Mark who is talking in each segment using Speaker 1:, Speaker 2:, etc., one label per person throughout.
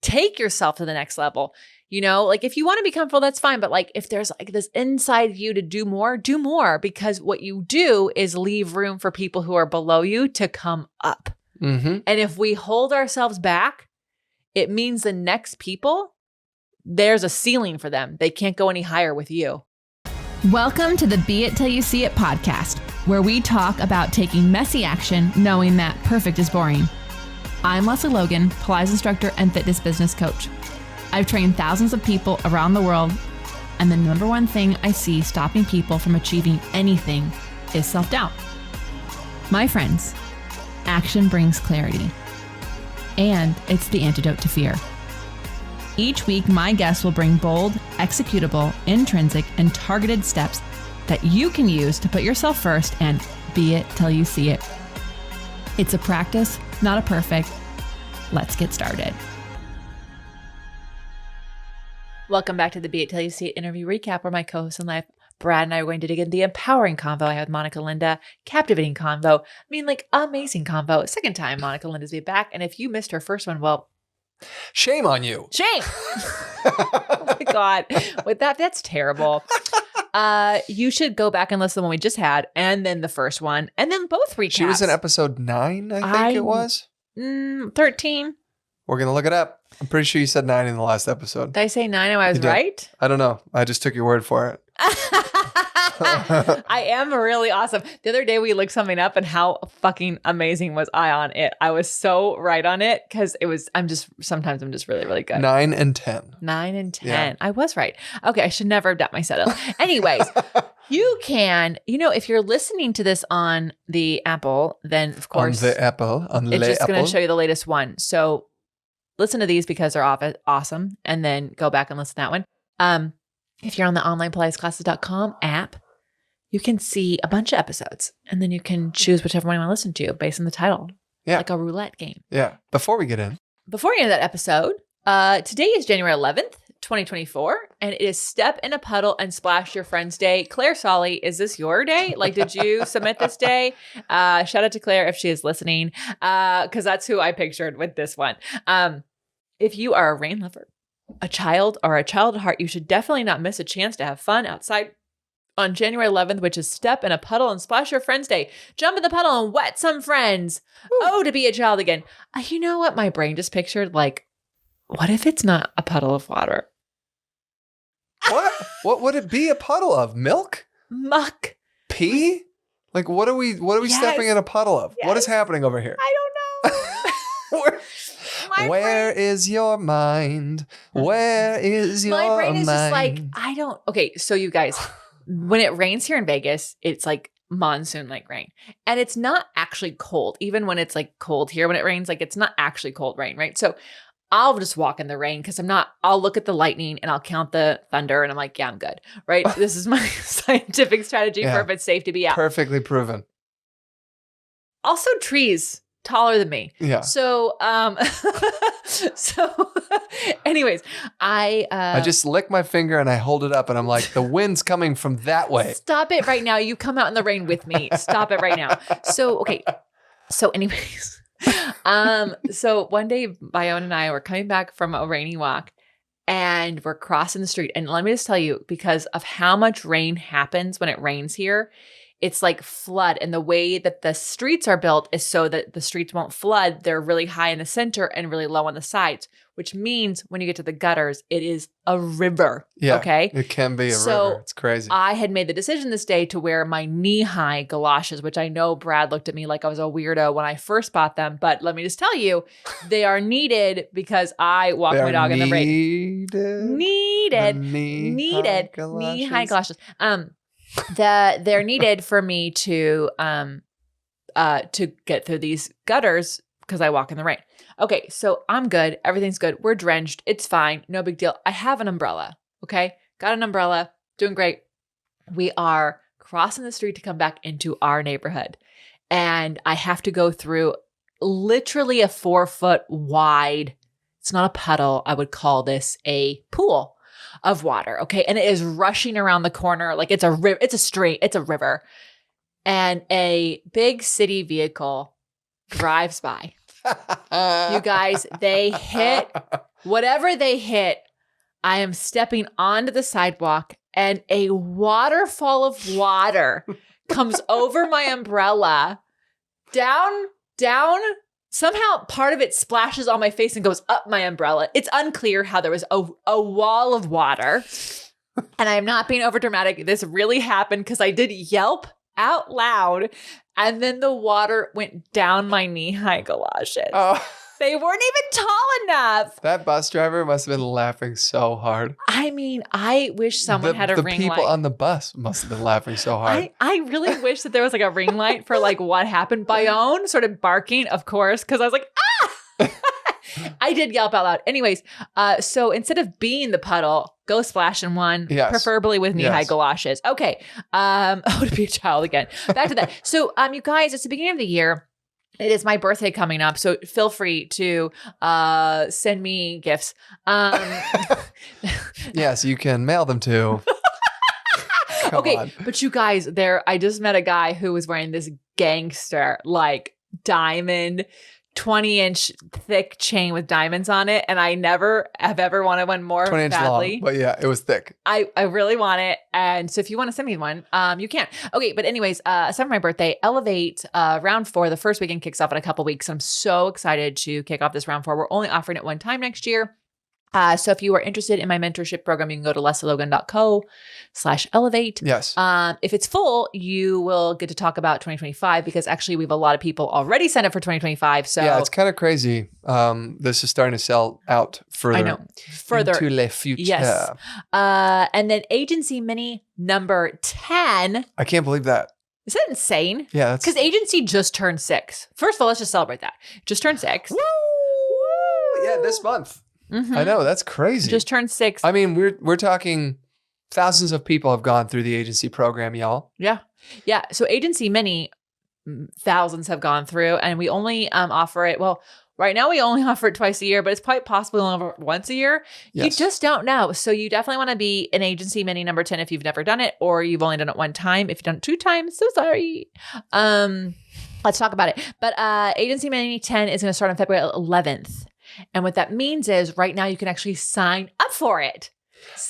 Speaker 1: take yourself to the next level. Like if you want to be comfortable, that's fine. But like if there's like this inside you to do more, because what you do is leave room for people who are below you to come up.
Speaker 2: Mm-hmm.
Speaker 1: And if we hold ourselves back, it means the next people, there's a ceiling for them. They can't go any higher with you.
Speaker 3: Welcome to the Be It Till You See It podcast, where we talk about taking messy action, knowing that perfect is boring. I'm Lesley Logan, Pilates instructor and fitness business coach. I've trained thousands of people around the world, and the number one thing I see stopping people from achieving anything is self-doubt. My friends, action brings clarity, and it's the antidote to fear. Each week, my guests will bring bold, executable, intrinsic, and targeted steps that you can use to put yourself first and be it till you see it. It's a practice, not a perfect. Let's get started.
Speaker 1: Welcome back to the Be It Till You See It interview recap, where my co-host in life, Brad, and I are going to dig into the empowering convo I had with Monica Linda, captivating convo, amazing convo. Second time Monica Linda's be back. And if you missed her first one, well,
Speaker 2: shame on you.
Speaker 1: Shame. Oh my God. That's terrible. You should go back and listen to the one we just had, and then the first one, and then both recaps.
Speaker 2: She was in episode 9, I think it was.
Speaker 1: 13.
Speaker 2: We're going to look it up. I'm pretty sure you said 9 in the last episode.
Speaker 1: Did I say 9 and I was right?
Speaker 2: I don't know. I just took your word for it.
Speaker 1: I am really awesome. The other day we looked something up, and how fucking amazing was I on it? I was so right on it because sometimes I'm just really, really good.
Speaker 2: 9 and 10.
Speaker 1: 9 and 10.
Speaker 2: Yeah.
Speaker 1: I was right. Okay. I should never have done myself. Anyways, you can, if you're listening to this on the Apple, then of course.
Speaker 2: On the Apple.
Speaker 1: It's just going to show you the latest one. So listen to these because they're awesome, and then go back and listen to that one. If you're on the onlinepilatesclasses.com app, you can see a bunch of episodes, and then you can choose whichever one you want to listen to based on the title.
Speaker 2: Yeah.
Speaker 1: Like a roulette game.
Speaker 2: Yeah. Before we get in
Speaker 1: that episode, today is January 11th, 2024, and it is Step in a Puddle and Splash Your Friends Day. Claire Solly, is this your day? Like, did you submit this day? Shout out to Claire if she is listening, because that's who I pictured with this one. If you are a rain lover, a child, or a child at heart, you should definitely not miss a chance to have fun outside on January 11th, which is Step in a Puddle and Splash Your Friends Day. Jump in the puddle and wet some friends. Woo. Oh, to be a child again. You know what my brain just pictured? Like, what if it's not a puddle of water?
Speaker 2: What? What would it be a puddle of? Milk?
Speaker 1: Muck.
Speaker 2: Pee? Like, what are we
Speaker 1: Yes.
Speaker 2: stepping in a puddle of?
Speaker 1: Yes.
Speaker 2: What is happening over here?
Speaker 1: I don't know.
Speaker 2: Where is your mind? Where is your mind?
Speaker 1: My brain is just like, I don't. Okay, so you guys, when it rains here in Vegas, it's like monsoon-like rain. And it's not actually cold. Even when it's like cold here, when it rains, like it's not actually cold rain, right? So I'll just walk in the rain because I'll look at the lightning and I'll count the thunder and I'm like, yeah, I'm good, right? This is my scientific strategy for if it's safe to be out.
Speaker 2: Perfectly proven.
Speaker 1: Also, trees taller than me.
Speaker 2: Yeah.
Speaker 1: So, anyways,
Speaker 2: I just lick my finger and I hold it up and I'm like, the wind's coming from that way.
Speaker 1: Stop it right now. You come out in the rain with me. Stop it right now. So, okay. So anyways, so one day Bayonne and I were coming back from a rainy walk, and we're crossing the street. And let me just tell you, because of how much rain happens when it rains here, it's like flood. And the way that the streets are built is so that the streets won't flood. They're really high in the center and really low on the sides, which means when you get to the gutters, it is a river.
Speaker 2: Yeah.
Speaker 1: Okay.
Speaker 2: It can be a river. It's crazy.
Speaker 1: I had made the decision this day to wear my knee-high galoshes, which I know Brad looked at me like I was a weirdo when I first bought them. But let me just tell you, they are needed because I walk my dog in the rain. Needed knee-high galoshes. They're needed for me to get through these gutters because I walk in the rain. Okay, so I'm good. Everything's good. We're drenched. It's fine. No big deal. I have an umbrella. Okay, got an umbrella. Doing great. We are crossing the street to come back into our neighborhood, and I have to go through literally a 4-foot wide. It's not a puddle. I would call this a pool of water. Okay. And it is rushing around the corner. Like it's a river. It's a street. It's a river. And a big city vehicle drives by. You guys, they hit Whatever they hit, I am stepping onto the sidewalk and a waterfall of water comes over my umbrella, down. Somehow part of it splashes on my face and goes up my umbrella. It's unclear how there was a wall of water. And I'm not being over dramatic. This really happened because I did yelp out loud. And then the water went down my knee-high galoshes.
Speaker 2: Oh,
Speaker 1: They weren't even tall enough.
Speaker 2: that bus driver must have been laughing so hard.
Speaker 1: I mean, I wish someone had a ring light.
Speaker 2: The people on the bus must have been laughing so hard.
Speaker 1: I really wish that there was like a ring light for like what happened. Bayonne sort of barking, of course, because I was like, ah! I did yelp out loud. Anyways, so instead of being the puddle, go splash in one, preferably with knee-high galoshes. Okay. To be a child again. Back to that. So you guys, it's the beginning of the year. It is my birthday coming up, so feel free to send me gifts.
Speaker 2: Yes, you can mail them to.
Speaker 1: Okay,
Speaker 2: on.
Speaker 1: but you guys, I just met a guy who was wearing this gangster, like diamond 20-inch thick chain with diamonds on it, and I never have ever wanted one more
Speaker 2: 20 inch
Speaker 1: badly.
Speaker 2: long, but yeah, it was thick.
Speaker 1: I really want it, and so if you want to send me one, you can. Okay, but anyways, aside from my birthday, Elevate round 4, the first weekend kicks off in a couple weeks. I'm so excited to kick off this round 4. We're only offering it one time next year. So if you are interested in my mentorship program, you can go to lesleylogan.co/elevate.
Speaker 2: Yes.
Speaker 1: If it's full, you will get to talk about 2025 because actually we have a lot of people already signed up for 2025. So
Speaker 2: yeah, it's kind of crazy. This is starting to sell out further.
Speaker 1: I know. Further.
Speaker 2: Into le future.
Speaker 1: Yes. And then Agency Mini number 10.
Speaker 2: I can't believe that.
Speaker 1: Is that insane?
Speaker 2: Yeah.
Speaker 1: Because Agency just turned 6. First of all, let's just celebrate that. Just turned 6.
Speaker 2: Woo! Yeah, this month.
Speaker 1: Mm-hmm.
Speaker 2: I know, that's crazy.
Speaker 1: Just turned 6.
Speaker 2: I mean, we're talking thousands of people have gone through the agency program, y'all.
Speaker 1: Yeah. Yeah. So Agency Mini, thousands have gone through, and we only offer it. Well, right now we only offer it twice a year, but it's quite possible we'll offer it once a year. Yes. You just don't know. So you definitely want to be an Agency Mini number 10 if you've never done it, or you've only done it one time. If you've done it 2 times, so sorry. Let's talk about it. But Agency Mini 10 is going to start on February 11th. And what that means is right now you can actually sign up for it.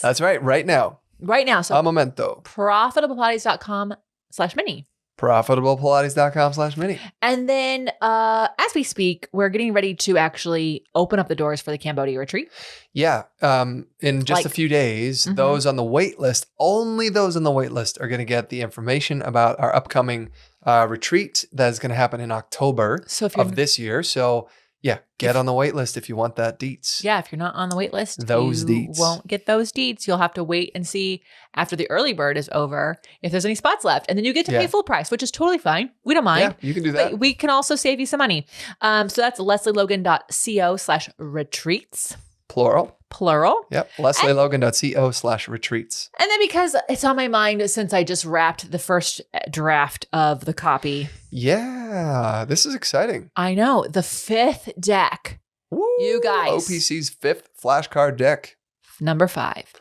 Speaker 2: That's right. Right now.
Speaker 1: Right now. So
Speaker 2: a momento.
Speaker 1: ProfitablePilates.com/mini.
Speaker 2: ProfitablePilates.com/mini.
Speaker 1: And then as we speak, we're getting ready to actually open up the doors for the Cambodia retreat.
Speaker 2: Yeah. In just a few days, those on the wait list, only those on the wait list are going to get the information about our upcoming retreat that is going to happen in October of this year. So yeah, get on the wait list if you want that deets.
Speaker 1: Yeah, if you're not on the wait list,
Speaker 2: those
Speaker 1: you
Speaker 2: deets.
Speaker 1: Won't get those deets. You'll have to wait and see after the early bird is over if there's any spots left. And then you get to pay full price, which is totally fine. We don't mind.
Speaker 2: Yeah, you can do that.
Speaker 1: But we can also save you some money. So that's lesleylogan.co/retreats.
Speaker 2: Plural. Yep. lesleylogan.co/retreats.
Speaker 1: And then because it's on my mind since I just wrapped the first draft of the copy.
Speaker 2: Yeah, this is exciting.
Speaker 1: I know. The 5th deck.
Speaker 2: Woo,
Speaker 1: you guys.
Speaker 2: OPC's 5th flashcard deck.
Speaker 1: Number 5.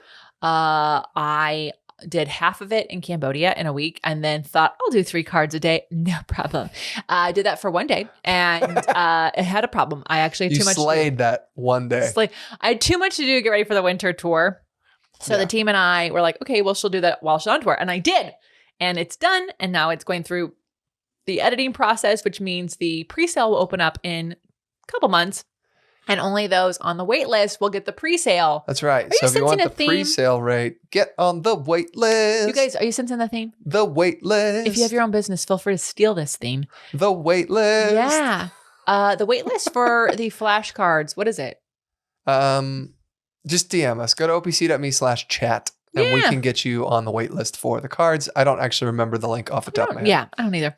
Speaker 1: I did half of it in Cambodia in a week and then thought I'll do 3 cards a day. No problem. I did that for one day and it had a problem. I actually had too much.
Speaker 2: You slayed that one day.
Speaker 1: I had too much to do to get ready for the winter tour. So the team and I were like, okay, well, she'll do that while she's on tour. And I did. And it's done. And now it's going through the editing process, which means the pre-sale will open up in a couple months. And only those on the wait list will get the pre-sale.
Speaker 2: That's right. So if you want the pre-sale rate, get on the wait list.
Speaker 1: You guys, are you sensing the theme?
Speaker 2: The wait list.
Speaker 1: If you have your own business, feel free to steal this theme.
Speaker 2: The wait list.
Speaker 1: Yeah. The wait list for the flashcards, what is it?
Speaker 2: Just DM us. Go to opc.me/chat. And we can get you on the wait list for the cards. I don't actually remember the link off the top of my head.
Speaker 1: Yeah, I don't either.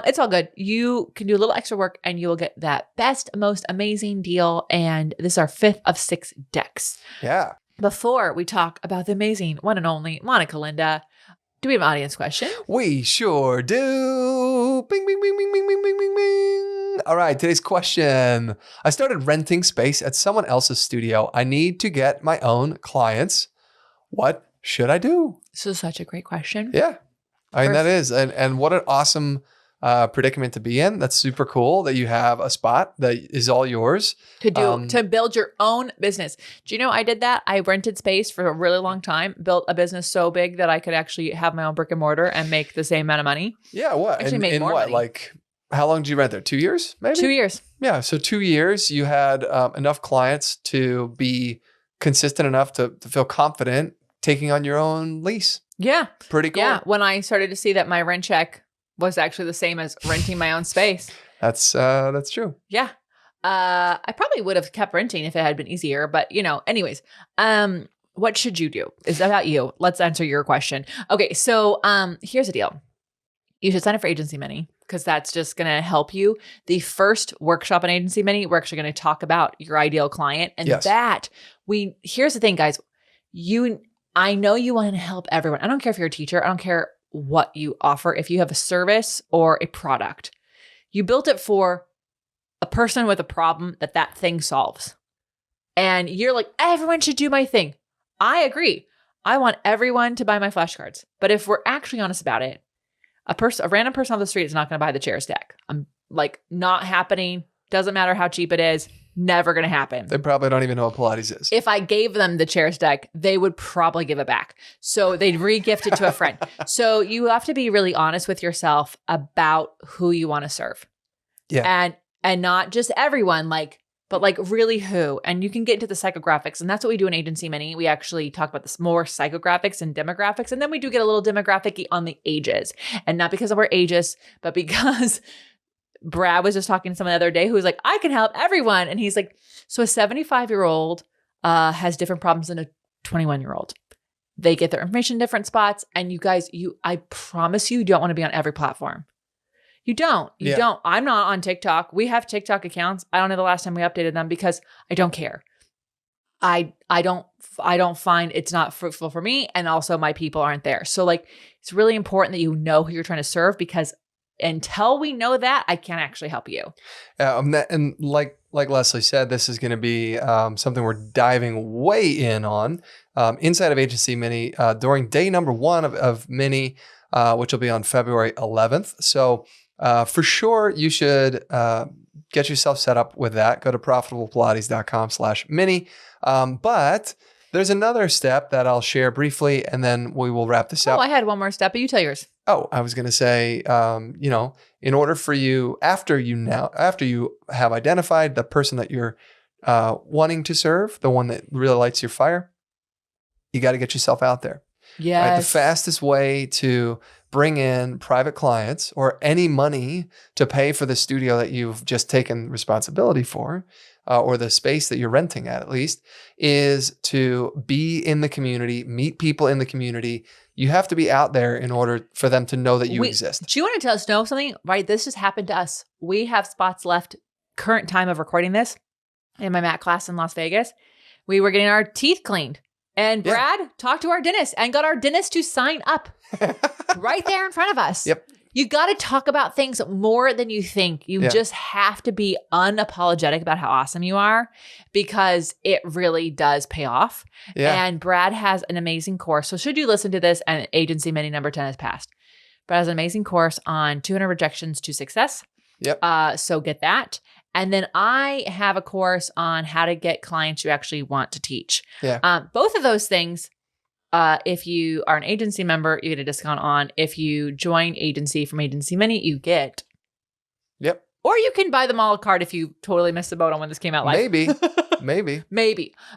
Speaker 1: It's all good. You can do a little extra work and you will get that best, most amazing deal. And this is our 5th of 6 decks.
Speaker 2: Yeah.
Speaker 1: Before we talk about the amazing one and only Monica Linda, do we have an audience question?
Speaker 2: We sure do. Bing, bing, bing, bing, bing, bing, bing, bing, bing. All right, today's question. I started renting space at someone else's studio. I need to get my own clients. What should I do?
Speaker 1: This is such a great question.
Speaker 2: Yeah. I mean, that is. And what an awesome predicament to be in. That's super cool that you have a spot that is all yours.
Speaker 1: To build your own business. Do you know I did that? I rented space for a really long time, built a business so big that I could actually have my own brick and mortar and make the same amount of money.
Speaker 2: Yeah, what?
Speaker 1: Actually made more money.
Speaker 2: Like, how long did you rent there? 2 years, maybe?
Speaker 1: 2 years.
Speaker 2: Yeah, so 2 years, you had enough clients to be consistent enough to feel confident taking on your own lease.
Speaker 1: Yeah.
Speaker 2: Pretty cool.
Speaker 1: Yeah, when I started to see that my rent check was actually the same as renting my own space.
Speaker 2: That's true.
Speaker 1: Yeah. I probably would have kept renting if it had been easier, but anyways, what should you do? It's about you. Let's answer your question. Okay. So, here's the deal. You should sign up for Agency Money because that's just going to help you. The first workshop on Agency Money, we're actually going to talk about your ideal client and here's the thing, guys, I know you want to help everyone. I don't care if you're a teacher. I don't care what you offer. If you have a service or a product, you built it for a person with a problem that thing solves. And you're like, everyone should do my thing. I agree. I want everyone to buy my flashcards. But if we're actually honest about it, a random person on the street is not going to buy the chairs deck. I'm like, not happening. Doesn't matter how cheap it is. Never going to happen.
Speaker 2: They probably don't even know what Pilates is.
Speaker 1: If I gave them the chairs deck, they would probably give it back. So they'd re-gift it to a friend. So you have to be really honest with yourself about who you want to serve.
Speaker 2: Yeah.
Speaker 1: And not just everyone, but really who. And you can get into the psychographics. And that's what we do in Agency Money. We actually talk about this more psychographics and demographics. And then we do get a little demographic-y on the ages. And not because we're ageist, but because Brad was just talking to someone the other day who was like, I can help everyone. And he's like, so a 75-year-old has different problems than a 21-year-old. They get their information in different spots. And you guys, I promise you don't want to be on every platform. You don't. You don't. I'm not on TikTok. We have TikTok accounts. I don't know the last time we updated them because I don't care. I don't find it's not fruitful for me. And also my people aren't there. So it's really important that you know who you're trying to serve because until we know that, I can't actually help you.
Speaker 2: And like Lesley said, this is going to be something we're diving way in on inside of Agency Mini during day number 1 of Mini, which will be on February 11th. So for sure, you should get yourself set up with that. Go to profitablepilates.com/mini. But there's another step that I'll share briefly, and then we will wrap this up.
Speaker 1: Oh, I had one more step, but you tell yours.
Speaker 2: Oh, I was going to say, in order for you, after you have identified the person that you're wanting to serve, the one that really lights your fire, you got to get yourself out there.
Speaker 1: Yes.
Speaker 2: Right? The fastest way to bring in private clients or any money to pay for the studio that you've just taken responsibility for, or the space that you're renting at least, is to be in the community, meet people in the community. You have to be out there in order for them to know that you exist.
Speaker 1: Do you want to tell us something? Right, this just happened to us. We have spots left current time of recording this in my mat class in Las Vegas. We were getting our teeth cleaned. And Brad talked to our dentist and got our dentist to sign up right there in front of us.
Speaker 2: Yep.
Speaker 1: You got to talk about things more than you think. You just have to be unapologetic about how awesome you are because it really does pay off. Yeah. And Brad has an amazing course. So should you listen to this and Agency Mini number 10 has passed, Brad has an amazing course on 200 rejections to success.
Speaker 2: Yep.
Speaker 1: So get that. And then I have a course on how to get clients you actually want to teach.
Speaker 2: Yeah.
Speaker 1: Both of those things, if you are an agency member, you get a discount on. If you join agency from Agency Money, you get.
Speaker 2: Yep.
Speaker 1: Or you can buy them all a card if you totally missed the boat on when this came out live.
Speaker 2: Maybe.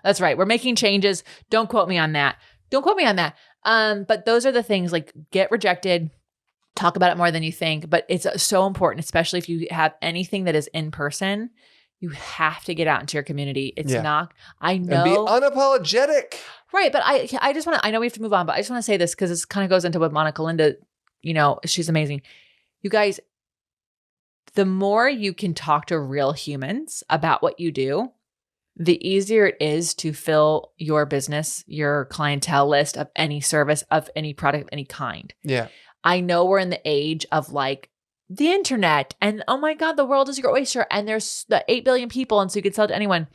Speaker 1: That's right. We're making changes. Don't quote me on that. But those are the things get rejected. Talk about it more than you think, but it's so important, especially if you have anything that is in person, you have to get out into your community. It's not, I know.
Speaker 2: And be unapologetic.
Speaker 1: Right. But I just want to, I know we have to move on, but I just want to say this because this kind of goes into what Monica Linda, she's amazing. You guys, the more you can talk to real humans about what you do, the easier it is to fill your business, your clientele list of any service, of any product, of any kind.
Speaker 2: Yeah.
Speaker 1: I know we're in the age of the internet and oh my God, the world is your oyster and there's the 8 billion people. And so you can sell it to anyone.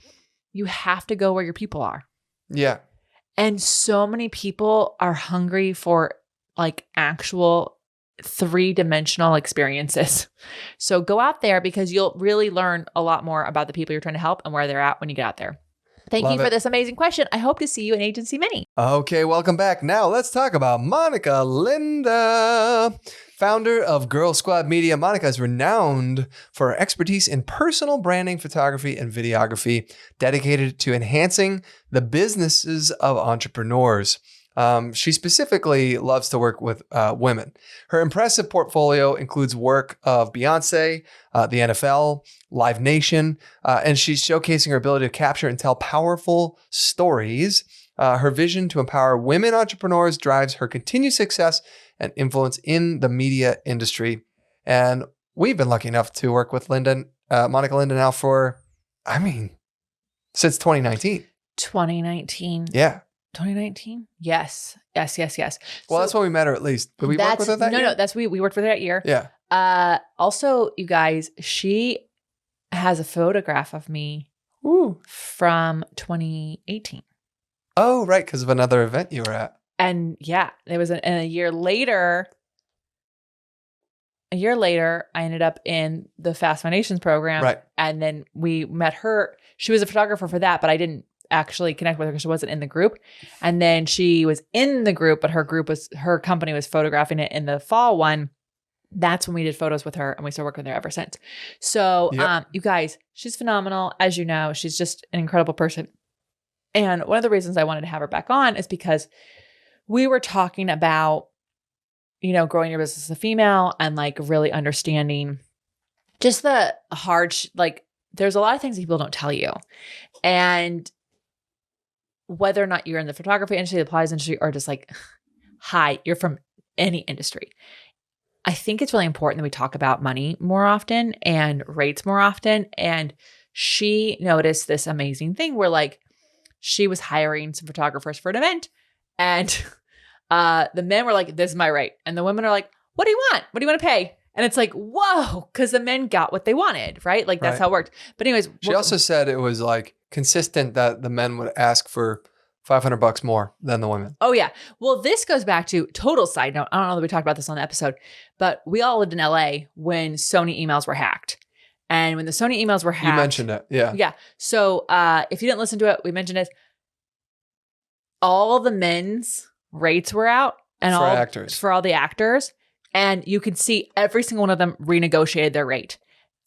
Speaker 1: You have to go where your people are.
Speaker 2: Yeah.
Speaker 1: And so many people are hungry for actual 3-dimensional experiences. So go out there because you'll really learn a lot more about the people you're trying to help and where they're at when you get out there. Thank you for this amazing question. I hope to see you in Agency Mini.
Speaker 2: Okay, welcome back. Now let's talk about Monica Linda. Founder of Girl Squad Media, Monica is renowned for her expertise in personal branding, photography, and videography, dedicated to enhancing the businesses of entrepreneurs. She specifically loves to work with women. Her impressive portfolio includes work of Beyonce, the NFL, Live Nation, and she's showcasing her ability to capture and tell powerful stories. Her vision to empower women entrepreneurs drives her continued success and influence in the media industry. And we've been lucky enough to work with Monica Linda now since 2019.
Speaker 1: 2019.
Speaker 2: Yeah.
Speaker 1: 2019? Yes. Well,
Speaker 2: that's when we met her at least. Did we work with her that year?
Speaker 1: No, we worked with her that year.
Speaker 2: Yeah.
Speaker 1: Also, you guys, she has a photograph of me from 2018.
Speaker 2: Oh, right, because of another event you were at.
Speaker 1: And yeah, it was a year later. A year later, I ended up in the Fast Foundations program.
Speaker 2: Right.
Speaker 1: And then we met her. She was a photographer for that, but I didn't actually connect with her because she wasn't in the group. And then she was in the group, but her company was photographing it in the fall one. That's when we did photos with her, and we still work with her ever since. So, you guys, she's phenomenal. As you know, she's just an incredible person. And one of the reasons I wanted to have her back on is because we were talking about, growing your business as a female and like really understanding just the hard, there's a lot of things that people don't tell you. And whether or not you're in the photography industry, the applies industry, or just like, hi, you're from any industry. I think it's really important that we talk about money more often and rates more often. And she noticed this amazing thing where like she was hiring some photographers for an event, and the men were like, this is my rate. And the women are like, what do you want? What do you want to pay? And it's like, whoa, because the men got what they wanted, right? Like that's how it worked. But anyways.
Speaker 2: She also said it was like consistent that the men would ask for $500 more than the women.
Speaker 1: Oh yeah. Well, this goes back to total side note. I don't know that we talked about this on the episode, but we all lived in LA when Sony emails were hacked. And when the Sony emails were hacked.
Speaker 2: You mentioned it. Yeah.
Speaker 1: Yeah. So if you didn't listen to it, we mentioned it. All the men's rates were out and for all the actors. And you could see every single one of them renegotiated their rate.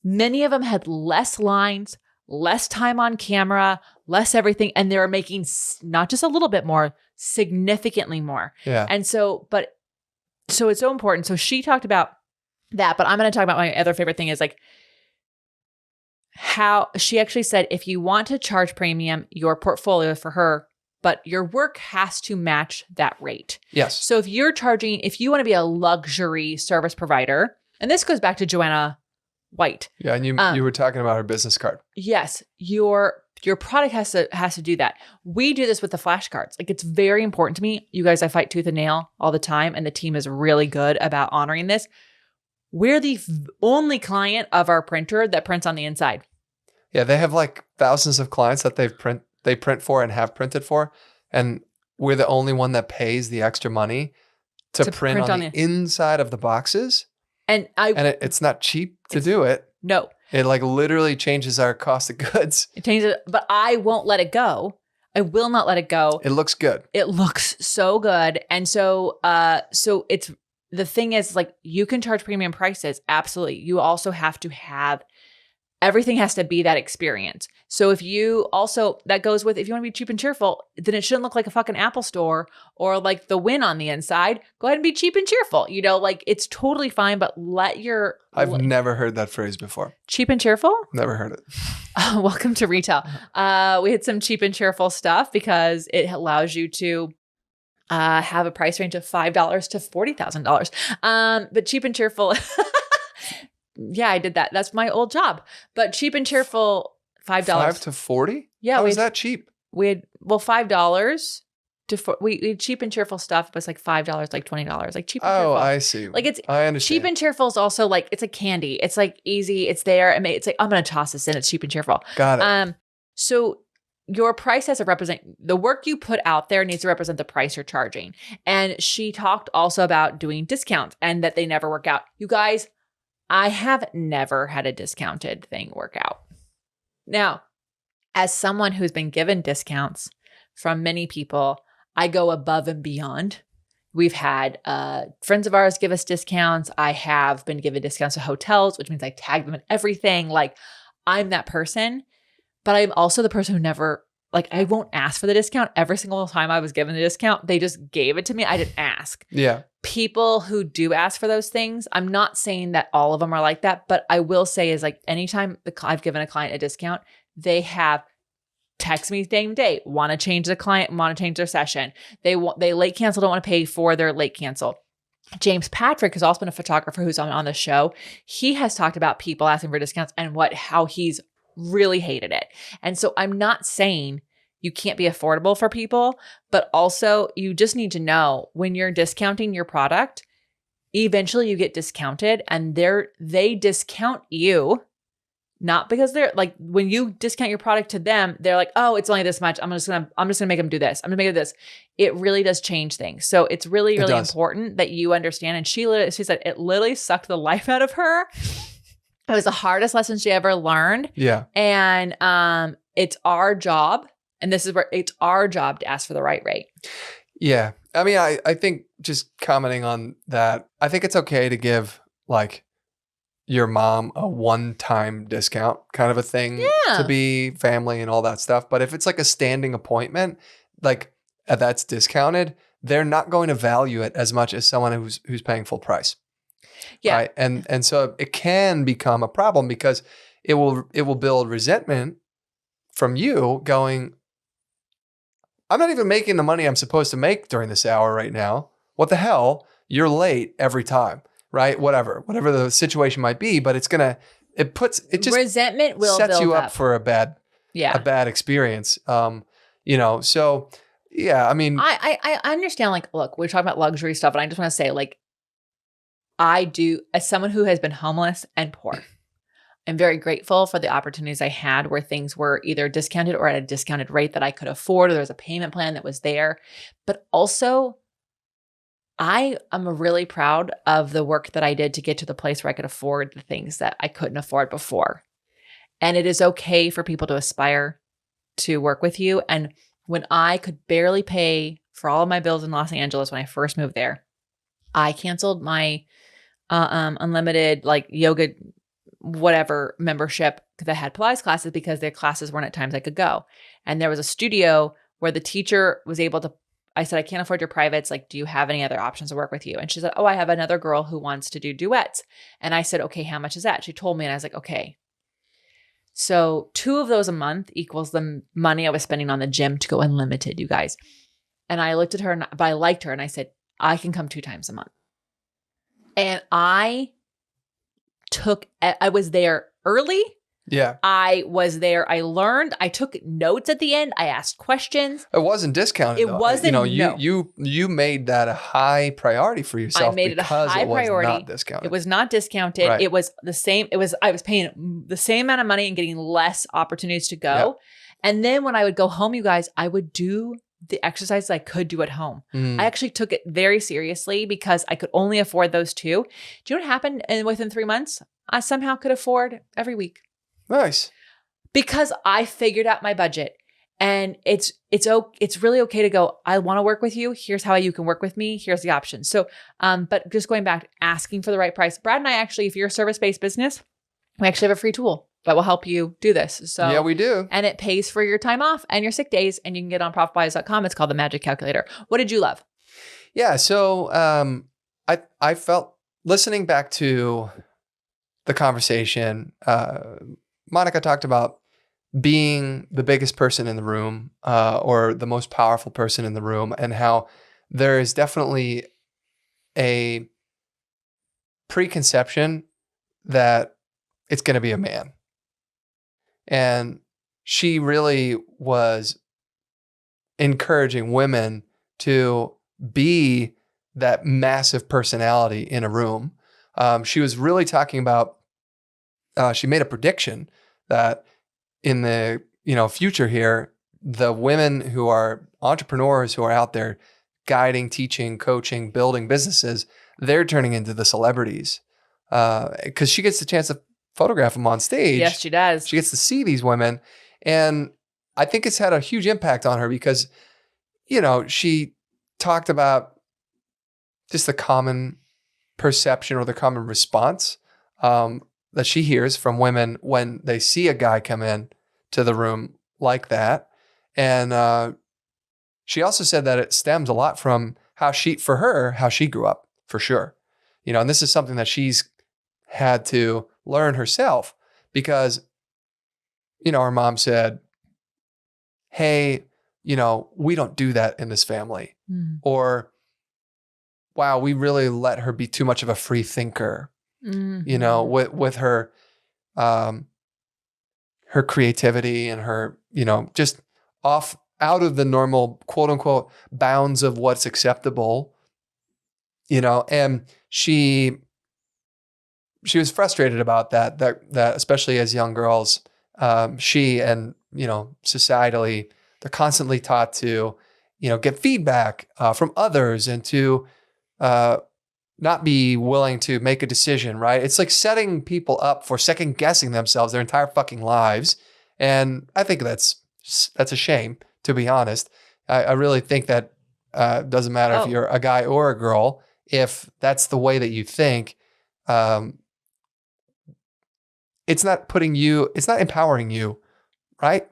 Speaker 1: Many of them had less lines, less time on camera, less everything. And they were making not just a little bit more, significantly more.
Speaker 2: Yeah.
Speaker 1: And so it's so important. So she talked about that, but I'm going to talk about my other favorite thing is like how she actually said, if you want to charge premium, your portfolio for her, but your work has to match that rate.
Speaker 2: Yes.
Speaker 1: So if you want to be a luxury service provider, and this goes back to Joanna White.
Speaker 2: Yeah, and you were talking about her business card.
Speaker 1: Yes, your product has to do that. We do this with the flashcards. Like it's very important to me. You guys, I fight tooth and nail all the time, and the team is really good about honoring this. We're the only client of our printer that prints on the inside.
Speaker 2: Yeah, they have like thousands of clients that they print for and have printed for, and we're the only one that pays the extra money to print on the inside of the boxes. And it's not cheap to do it.
Speaker 1: No.
Speaker 2: It like literally changes our cost of goods.
Speaker 1: It changes it, but I won't let it go. I will not let it go.
Speaker 2: It looks good.
Speaker 1: It looks so good. And so it's the thing is like you can charge premium prices. Absolutely. You also have to have everything has to be that experience. So if you also, that goes with, if you want to be cheap and cheerful, then it shouldn't look like a fucking Apple store or like the Win on the inside. Go ahead and be cheap and cheerful. Like it's totally fine, but
Speaker 2: I've never heard that phrase before.
Speaker 1: Cheap and cheerful?
Speaker 2: Never heard it.
Speaker 1: Welcome to retail. We had some cheap and cheerful stuff because it allows you to have a price range of $5 to $40,000. But cheap and cheerful... Yeah, I did that. That's my old job. But cheap and cheerful, $5.
Speaker 2: 5 to 40?
Speaker 1: Yeah.
Speaker 2: How is that cheap?
Speaker 1: We had, $5 to, we had cheap and cheerful stuff, but it's like $5, like $20, like cheap and cheerful.
Speaker 2: Oh, I see.
Speaker 1: Like
Speaker 2: I understand.
Speaker 1: Cheap and cheerful is also like, it's a candy. It's like easy. It's there. It's like, I'm going to toss this in. It's cheap and cheerful.
Speaker 2: Got it.
Speaker 1: So your price has to represent the work you put out there needs to represent the price you're charging. And she talked also about doing discounts and that they never work out. You guys, I have never had a discounted thing work out. Now, as someone who's been given discounts from many people, I go above and beyond. We've had friends of ours give us discounts. I have been given discounts to hotels, which means I tag them in everything. Like, I'm that person. But I'm also the person who never, like, I won't ask for the discount. Every single time I was given a discount, they just gave it to me. I didn't ask.
Speaker 2: Yeah.
Speaker 1: People who do ask for those things, I'm not saying that all of them are like that, but I will say is like anytime I've given a client a discount, they have text me same day, want to change the client, want to change their session. They late cancel, don't want to pay for their late cancel. James Patrick has also been a photographer who's on the show. He has talked about people asking for discounts and how he's really hated it. And so I'm not saying you can't be affordable for people, but also you just need to know when you're discounting your product, eventually you get discounted and they discount you, not because they're like, when you discount your product to them, they're like, oh, it's only this much. I'm just gonna make them do this. I'm gonna make it this. It really does change things. So it's really, really important that you understand. And she said it literally sucked the life out of her. It was the hardest lesson she ever learned.
Speaker 2: Yeah.
Speaker 1: And it's our job, and this is where it's our job to ask for the right rate.
Speaker 2: Yeah. I mean, I think just commenting on that, I think it's okay to give like your mom a one-time discount kind of a thing to be family and all that stuff. But if it's like a standing appointment, like that's discounted, they're not going to value it as much as someone who's paying full price.
Speaker 1: Yeah.
Speaker 2: Right. And so it can become a problem because it will build resentment from you going, I'm not even making the money I'm supposed to make during this hour right now. What the hell? You're late every time, right? Whatever the situation might be, but resentment will set you up for a bad experience. So yeah, I mean,
Speaker 1: I understand, like, look, we're talking about luxury stuff, and I just want to say, like, I do, as someone who has been homeless and poor, I'm very grateful for the opportunities I had where things were either discounted or at a discounted rate that I could afford, or there was a payment plan that was there. But also, I am really proud of the work that I did to get to the place where I could afford the things that I couldn't afford before. And it is okay for people to aspire to work with you. And when I could barely pay for all of my bills in Los Angeles when I first moved there, I canceled my unlimited like yoga whatever membership that had Pilates classes because their classes weren't at times I could go. And there was a studio where the teacher was able to, I said, I can't afford your privates. Like, do you have any other options to work with you? And she said, oh, I have another girl who wants to do duets. And I said, okay, how much is that? She told me, and I was like, okay. So 2 of those a month equals the money I was spending on the gym to go unlimited, you guys. And I looked at her, but I liked her. And I said, I can come 2 times a month. And I was there early.
Speaker 2: Yeah.
Speaker 1: I was there. I learned. I took notes at the end. I asked questions.
Speaker 2: It wasn't discounted.
Speaker 1: It wasn't.
Speaker 2: You made that a high priority for yourself.
Speaker 1: I made it a high priority.
Speaker 2: Not discounted.
Speaker 1: It was not discounted.
Speaker 2: Right.
Speaker 1: It was the same. I was paying the same amount of money and getting less opportunities to go. Yep. And then when I would go home, you guys, I would do the exercises I could do at home. I actually took it very seriously because I could only afford those 2. Do you know what happened? And within 3 months, I somehow could afford every week.
Speaker 2: Nice.
Speaker 1: Because I figured out my budget, and it's really okay to go, I want to work with you. Here's how you can work with me. Here's the options. So, but just going back, asking for the right price. Brad and I actually, if you're a service-based business, we actually have a free tool that will help you do this. So
Speaker 2: yeah, we do.
Speaker 1: And it pays for your time off and your sick days, and you can get on profitwise.com. It's called the Magic Calculator. What did you love?
Speaker 2: Yeah. So, I felt listening back to the conversation, Monica talked about being the biggest person in the room, or the most powerful person in the room, and how there is definitely a preconception that it's going to be a man. And she really was encouraging women to be that massive personality in a room. She was really talking about, she made a prediction that in the future here, the women who are entrepreneurs who are out there guiding, teaching, coaching, building businesses, they're turning into the celebrities because she gets the chance to photograph them on stage.
Speaker 1: Yes, she does.
Speaker 2: She gets to see these women. And I think it's had a huge impact on her because, she talked about just the common perception or the common response that she hears from women when they see a guy come in to the room like that. And she also said that it stems a lot from how she grew up, for sure. And this is something that she's had to learn herself because, her mom said, hey, we don't do that in this family. Or, wow, we really let her be too much of a free thinker, with her, her creativity and her, just out of the normal quote unquote bounds of what's acceptable, and she was frustrated about that especially as young girls, she and, societally, they're constantly taught to, get feedback from others and to not be willing to make a decision, right? It's like setting people up for second guessing themselves their entire fucking lives. And I think that's a shame, to be honest. I really think that doesn't matter if you're a guy or a girl, if that's the way that you think, it's not empowering you, right?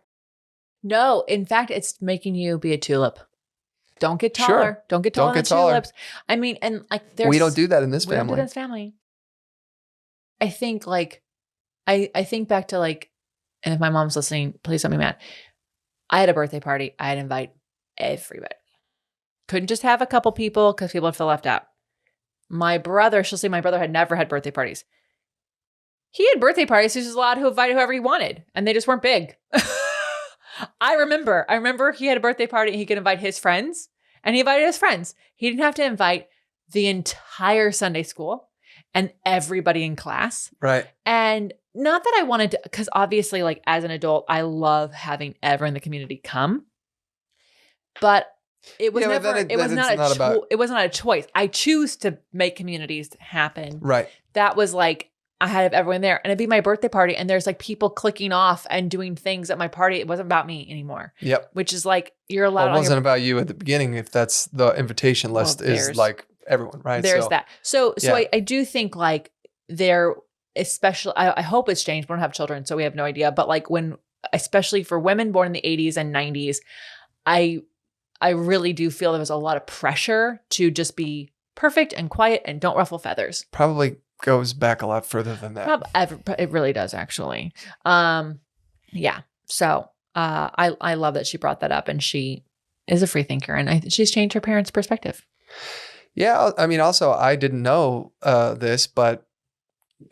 Speaker 1: No, in fact, it's making you be a tulip. Don't get taller.
Speaker 2: Sure.
Speaker 1: Don't get taller than tulips. I mean, and like
Speaker 2: we don't do that in this family.
Speaker 1: We don't do that in this family. I think I think back to and if my mom's listening, please don't be mad. I had a birthday party. I'd invite everybody. Couldn't just have a couple people because people would feel left out. She'll say my brother had never had birthday parties. He had birthday parties. He was allowed to invite whoever he wanted, and they just weren't big. I remember he had a birthday party and he could invite his friends, and he invited his friends. He didn't have to invite the entire Sunday school and everybody in class.
Speaker 2: Right.
Speaker 1: And not that I wanted to, because obviously, as an adult, I love having everyone in the community come. But it was it was not a choice. I choose to make communities happen.
Speaker 2: Right.
Speaker 1: That was I had everyone there, and it'd be my birthday party, and there's people clicking off and doing things at my party. It wasn't about me anymore.
Speaker 2: Yep.
Speaker 1: Which is you're allowed.
Speaker 2: Well, it wasn't about you at the beginning. If that's the invitation list is everyone, right?
Speaker 1: There's that. So I do think there, especially, I hope it's changed. We don't have children, so we have no idea. But when, especially for women born in the 80s and 90s, I really do feel there was a lot of pressure to just be perfect and quiet and don't ruffle feathers.
Speaker 2: Probably goes back a lot further than that.
Speaker 1: It really does, actually. Yeah. So I love that she brought that up, and she is a free thinker, and she's changed her parents' perspective.
Speaker 2: Yeah. I mean, also, I didn't know this, but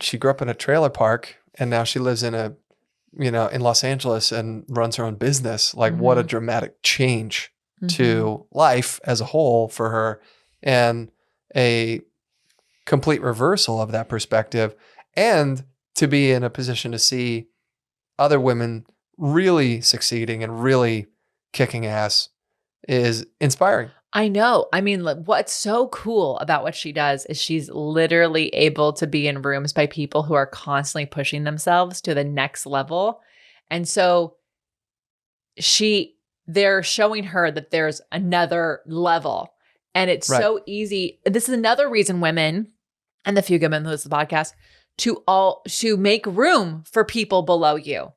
Speaker 2: she grew up in a trailer park, and now she lives in in Los Angeles and runs her own business. What a dramatic change to life as a whole for her, and a complete reversal of that perspective, and to be in a position to see other women really succeeding and really kicking ass is inspiring.
Speaker 1: I know. I mean, what's so cool about what she does is she's literally able to be in rooms by people who are constantly pushing themselves to the next level. And so they're showing her that there's another level, and it's so easy. This is another reason women, and the few women who listen to the podcast, to make room for people below you.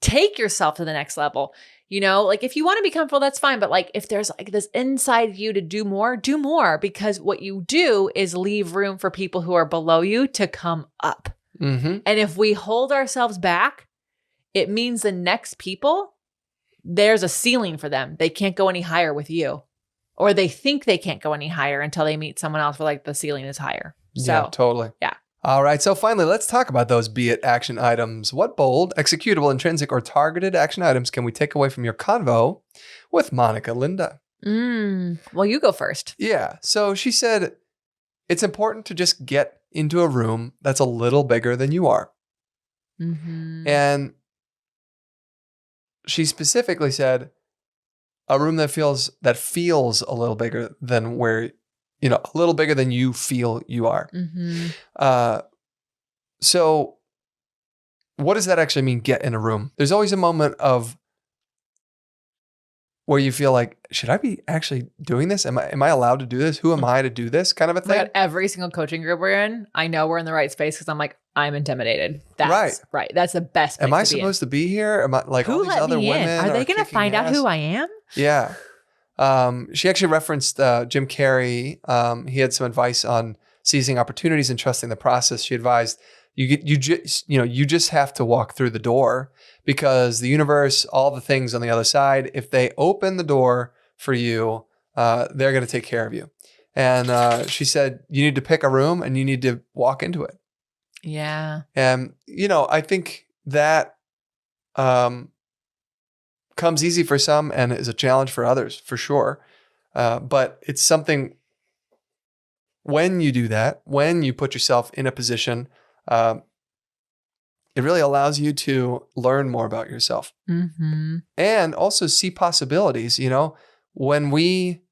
Speaker 1: Take yourself to the next level. If you want to be comfortable, that's fine. But if there's this inside you to do more, because what you do is leave room for people who are below you to come up. Mm-hmm. And if we hold ourselves back, it means the next people, there's a ceiling for them. They can't go any higher with you, or they think they can't go any higher until they meet someone else where the ceiling is higher. So,
Speaker 2: yeah, totally.
Speaker 1: Yeah.
Speaker 2: All right. So finally, let's talk about those be it action items. What bold, executable, intrinsic, or targeted action items can we take away from your convo with Monica Linda?
Speaker 1: Well, you go first.
Speaker 2: Yeah. So she said, it's important to just get into a room that's a little bigger than you are. Mm-hmm. And she specifically said, a room that feels a little bigger than where, a little bigger than you feel you are. So what does that actually mean, get in a room? There's always a moment of where you feel like, should I be actually doing this? Am I allowed to do this? Who am I to do this kind of a thing?
Speaker 1: Like every single coaching group we're in, I know we're in the right space because I'm like, I'm intimidated. That's right. That's the best place
Speaker 2: am I supposed to be here? Am I like
Speaker 1: who
Speaker 2: all these other women?
Speaker 1: Are they going to find out who I am?
Speaker 2: Yeah. She actually referenced Jim Carrey. He had some advice on seizing opportunities and trusting the process. She advised you just have to walk through the door, because the universe, all the things on the other side, if they open the door for you, they're going to take care of you. And she said you need to pick a room and you need to walk into it.
Speaker 1: Yeah.
Speaker 2: And I think that comes easy for some and is a challenge for others, for sure. But it's something, when you do that, when you put yourself in a position, it really allows you to learn more about yourself and also see possibilities. When we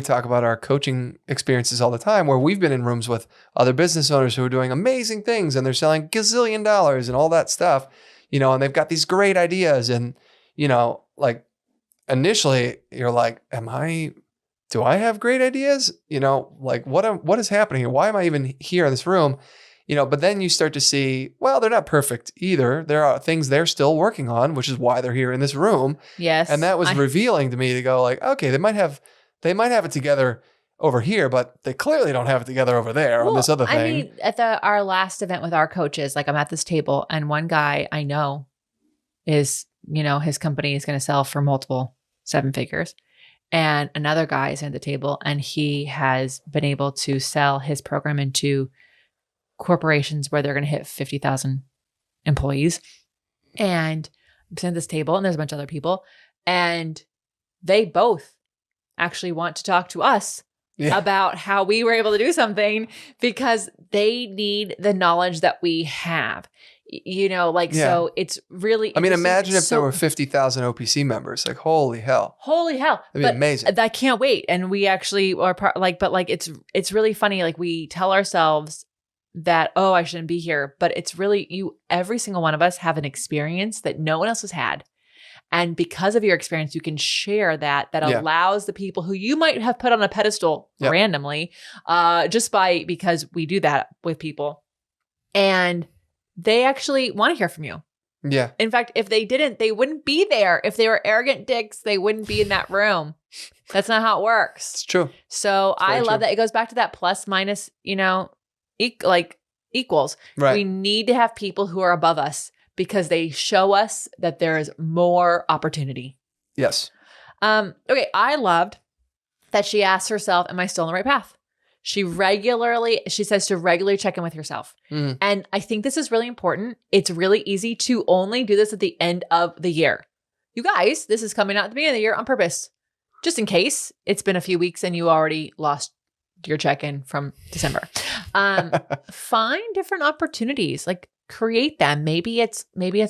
Speaker 2: talk about our coaching experiences all the time, where we've been in rooms with other business owners who are doing amazing things and they're selling gazillion dollars and all that stuff, and they've got these great ideas. And, like initially you're like, do I have great ideas? Like what is happening here? Why am I even here in this room? But then you start to see, well, they're not perfect either. There are things they're still working on, which is why they're here in this room.
Speaker 1: Yes.
Speaker 2: And that was revealing to me to go like, okay, they might have it together over here, but they clearly don't have it together over there on this other thing.
Speaker 1: I mean, at our last event with our coaches, like I'm at this table and one guy I know is, his company is going to sell for multiple 7 figures. And another guy is at the table and he has been able to sell his program into corporations where they're going to hit 50,000 employees. And I'm sitting at this table and there's a bunch of other people and they both actually want to talk to us about how we were able to do something, because they need the knowledge that we have. So it's really,
Speaker 2: I mean, imagine if there were 50,000 OPC members, like, holy hell.
Speaker 1: That'd
Speaker 2: be amazing.
Speaker 1: I can't wait. And we actually are it's really funny. Like we tell ourselves that, oh, I shouldn't be here, but it's really every single one of us have an experience that no one else has had. And because of your experience, you can share that allows the people who you might have put on a pedestal randomly, because we do that with people. And they actually want to hear from you.
Speaker 2: Yeah.
Speaker 1: In fact, if they didn't, they wouldn't be there. If they were arrogant dicks, they wouldn't be in that room. That's not how it works.
Speaker 2: It's true.
Speaker 1: So I love that. It goes back to that plus minus, equals.
Speaker 2: Right.
Speaker 1: We need to have people who are above us because they show us that there is more opportunity.
Speaker 2: Yes.
Speaker 1: Okay. I loved that she asked herself, am I still on the right path? She says to regularly check in with yourself. And I think this is really important. It's really easy to only do this at the end of the year. You guys, this is coming out at the beginning of the year on purpose. Just in case it's been a few weeks and you already lost your check-in from December. Find different opportunities, like create them. Maybe it's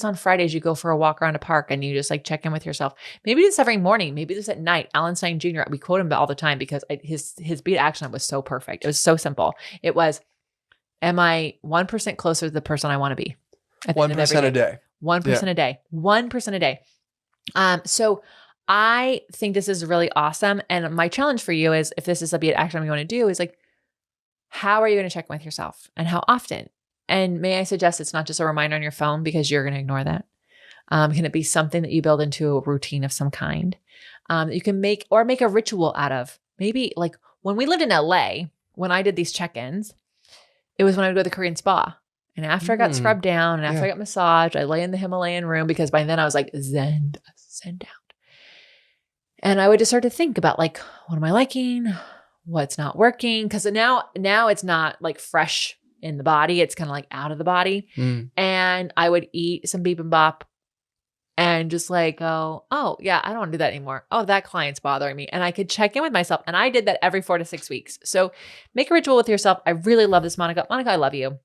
Speaker 1: on Fridays you go for a walk around a park and you just like check in with yourself. Maybe it's every morning. Maybe it's at night. Alan Stein Jr., we quote him all the time because his beat action was so perfect. It was so simple. It was, am I 1% closer to the person I want to be?
Speaker 2: 1% a day.
Speaker 1: 1% a day. 1% a day. So I think this is really awesome. And my challenge for you is, if this is a beat action you want to do, is like, how are you going to check in with yourself and how often? And may I suggest it's not just a reminder on your phone because you're going to ignore that. Can it be something that you build into a routine of some kind that you can make a ritual out of? Maybe like when we lived in LA, when I did these check-ins, it was when I would go to the Korean spa. And after I got scrubbed down and after I got massaged, I lay in the Himalayan room because by then I was like zen down. And I would just start to think about like, what am I liking? What's not working? Because now it's not like fresh in the body. It's kind of like out of the body. And I would eat some bibimbap and just like go, oh yeah, I don't want to do that anymore. Oh, that client's bothering me. And I could check in with myself. And I did that every 4 to 6 weeks. So make a ritual with yourself. I really love this, Monica. Monica, I love you.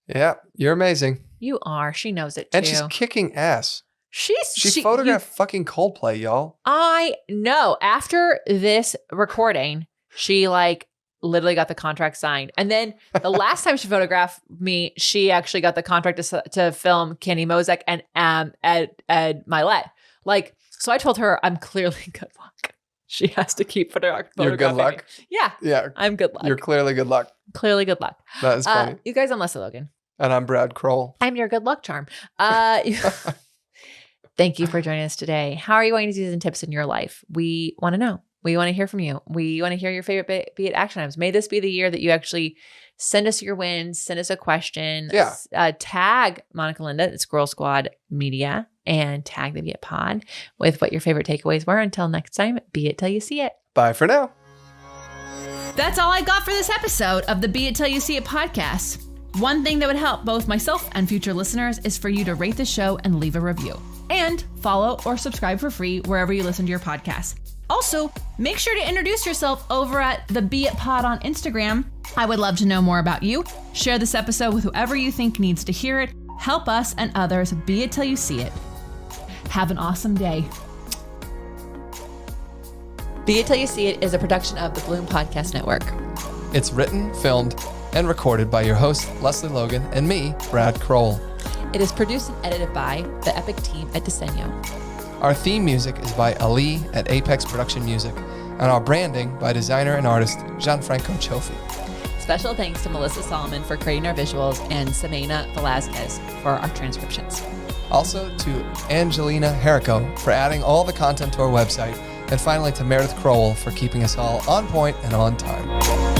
Speaker 2: Yeah, you're amazing.
Speaker 1: You are. She knows it too.
Speaker 2: And she's kicking ass. She photographed fucking Coldplay, y'all.
Speaker 1: I know. After this recording, she like literally got the contract signed. And then the last time she photographed me, she actually got the contract to film Kenny Mozek and Ed Milet. Like, so I told her I'm clearly good luck. She has to keep photographing.
Speaker 2: You're good luck?
Speaker 1: Yeah.
Speaker 2: Yeah.
Speaker 1: I'm good luck.
Speaker 2: You're clearly good luck.
Speaker 1: Clearly good luck.
Speaker 2: That is funny.
Speaker 1: You guys, I'm Lesley Logan.
Speaker 2: And I'm Brad Kroll.
Speaker 1: I'm your good luck charm. Thank you for joining us today. How are you going to do these tips in your life? We want to know. We want to hear from you. We want to hear your favorite be it action items. May this be the year that you actually send us your wins, send us a question, tag Monica Linda at Squirrel Squad Media, and tag the Be It Pod with what your favorite takeaways were. Until next time, be it till you see it.
Speaker 2: Bye for now.
Speaker 3: That's all I got for this episode of the Be It Till You See It podcast. One thing that would help both myself and future listeners is for you to rate the show and leave a review. And follow or subscribe for free wherever you listen to your podcast. Also, make sure to introduce yourself over at the Be It Pod on Instagram. I would love to know more about you. Share this episode with whoever you think needs to hear it. Help us and others be it till you see it. Have an awesome day.
Speaker 1: Be It Till You See It is a production of the Bloom Podcast Network.
Speaker 2: It's written, filmed, and recorded by your host, Lesley Logan, and me, Brad Kroll.
Speaker 1: It is produced and edited by the epic team at Diseño.
Speaker 2: Our theme music is by Ali at Apex Production Music, and our branding by designer and artist Gianfranco Cioffi.
Speaker 1: Special thanks to Melissa Solomon for creating our visuals and Samena Velazquez for our transcriptions.
Speaker 2: Also to Angelina Herrico for adding all the content to our website, and finally to Meredith Crowell for keeping us all on point and on time.